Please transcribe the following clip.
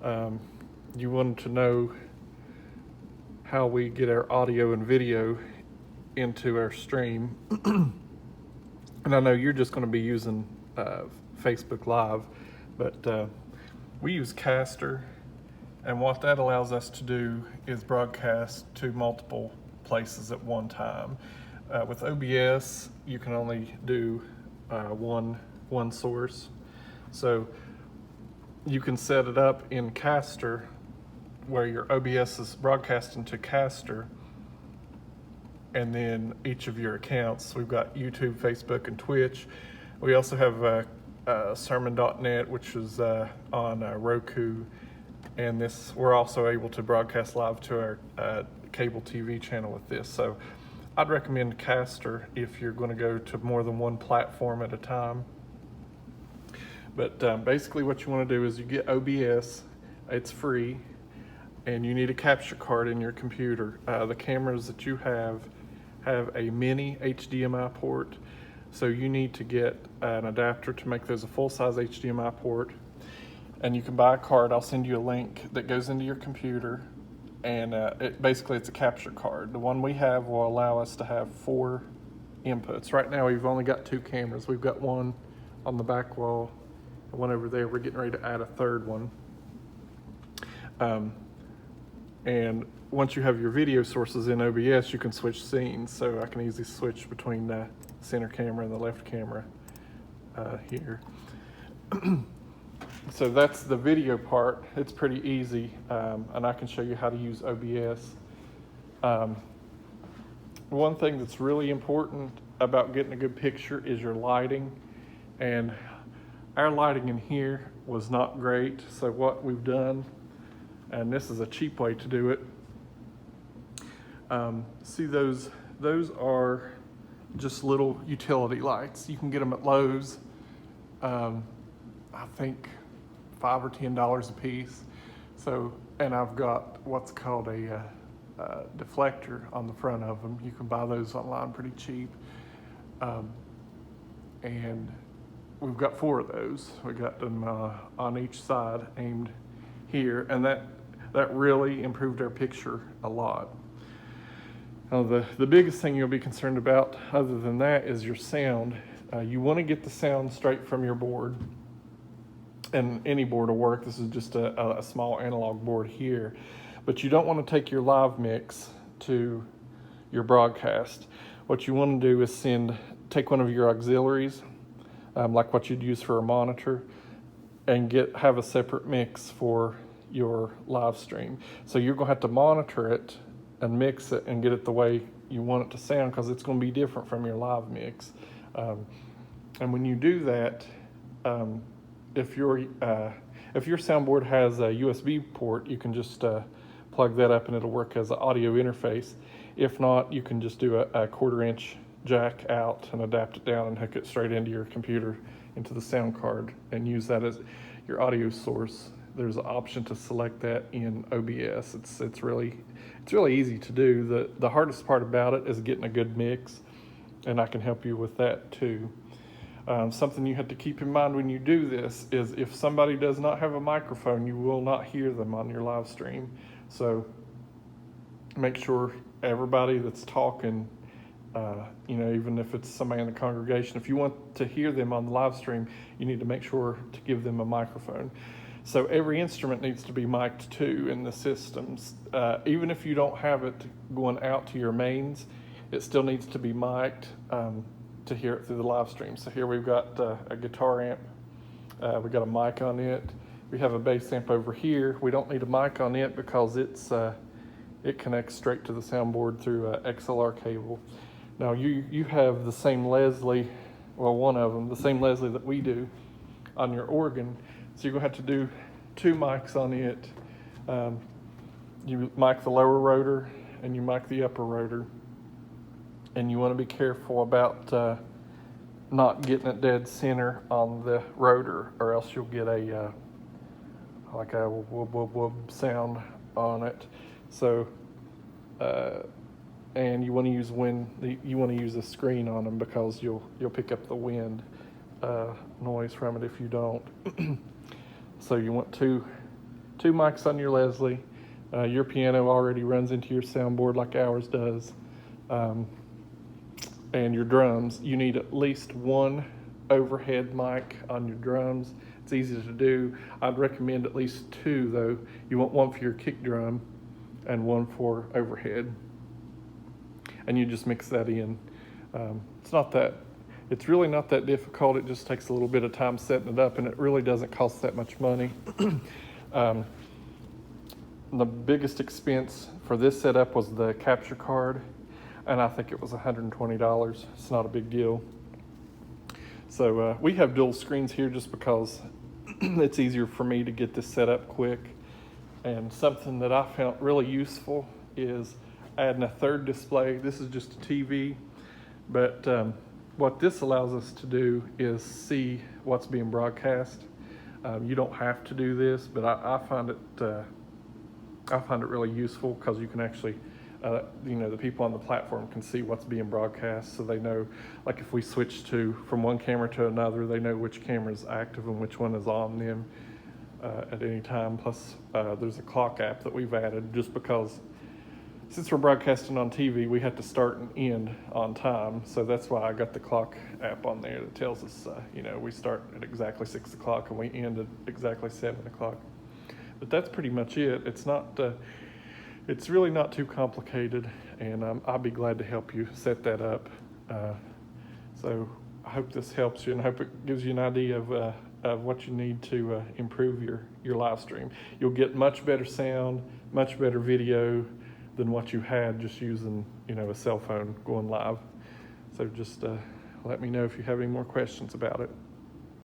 You wanted to know how we get our audio and video into our stream. And I know you're just going to be using Facebook Live, but we use Caster, and what that allows us to do is broadcast to multiple places at one time. With OBS, you can only do one source, so you can set it up in Caster where your OBS is broadcasting to Caster, and then each of your accounts. We've got YouTube, Facebook, and Twitch. We also have sermon.net, which is on Roku, and we're also able to broadcast live to our cable TV channel with this. So I'd recommend Caster if you're going to go to more than one platform at a time. But basically what you want to do is you get OBS, it's free, and you need a capture card in your computer. The cameras that you have a mini HDMI port, so you need to get an adapter to make those a full-size HDMI port. And you can buy a card. I'll send you a link that goes into your computer, and basically it's a capture card. The one we have will allow us to have 4 inputs. Right now we've only got 2 cameras. We've got one on the back wall, and one over there. We're getting ready to add a third one. And once you have your video sources in OBS, you can switch scenes. So I can easily switch between the center camera and the left camera here. So that's the video part. It's pretty easy, and I can show you how to use OBS. One thing that's really important about getting a good picture is your lighting, and our lighting in here was not great. So what we've done, and this is a cheap way to do it, see those are just little utility lights. You can get them at Lowe's, I think $5 or $10 a piece. So, and I've got what's called a deflector on the front of them. You can buy those online pretty cheap. And we've got 4 of those. We got them on each side aimed here, and that really improved our picture a lot. Now the biggest thing you'll be concerned about other than that is your sound. You want to get the sound straight from your board, and any board will work. This is just a small analog board here, but you don't want to take your live mix to your broadcast. What you want to do is take one of your auxiliaries, like what you'd use for a monitor, and have a separate mix for your live stream. So you're gonna have to monitor it and mix it and get it the way you want it to sound, because it's going to be different from your live mix. And when you do that, if your soundboard has a USB port, you can just plug that up and it'll work as an audio interface. If not, you can just do a 1/4-inch jack out and adapt it down and hook it straight into your computer, into the sound card, and use that as your audio source. There's an option to select that in OBS. It's really easy to do. The hardest part about it is getting a good mix, and I can help you with that too. Something you have to keep in mind when you do this is if somebody does not have a microphone, you will not hear them on your live stream. So make sure everybody that's talking, even if it's somebody in the congregation, if you want to hear them on the live stream, you need to make sure to give them a microphone. So every instrument needs to be mic'd too in the systems. Even if you don't have it going out to your mains, it still needs to be mic'd to hear it through the live stream. So here we've got a guitar amp. We've got a mic on it. We have a bass amp over here. We don't need a mic on it because it connects straight to the soundboard through a XLR cable. Now you have the same Leslie, well, one of them, the same Leslie that we do on your organ. So you're gonna have to do 2 mics on it. You mic the lower rotor and you mic the upper rotor. And you wanna be careful about not getting it dead center on the rotor, or else you'll get like a whoop whoop whoop sound on it. So, and you want to use a screen on them, because you'll pick up the wind noise from it if you don't. So you want two 2 mics on your Leslie. Your piano already runs into your soundboard like ours does. And your drums, you need at least 1 overhead mic on your drums. It's easy to do. I'd recommend at least 2 though. You want 1 for your kick drum and 1 for overhead. And you just mix that in. It's really not that difficult. It just takes a little bit of time setting it up, and it really doesn't cost that much money. The biggest expense for this setup was the capture card, and I think it was $120. It's not a big deal. So we have dual screens here just because it's easier for me to get this set up quick. And something that I found really useful is adding a third display. This is just a TV, but what this allows us to do is see what's being broadcast. You don't have to do this, but I find it really useful because you can actually, the people on the platform can see what's being broadcast, so they know, like if we switch from one camera to another, they know which camera is active and which one is on them at any time. Plus, there's a clock app that we've added just because since we're broadcasting on TV, we have to start and end on time. So that's why I got the clock app on there that tells us, we start at exactly 6 o'clock and we end at exactly 7 o'clock. But that's pretty much it. It's really not too complicated, and I'll be glad to help you set that up. So I hope this helps you, and I hope it gives you an idea of what you need to improve your live stream. You'll get much better sound, much better video than what you had just using, a cell phone going live. So just let me know if you have any more questions about it.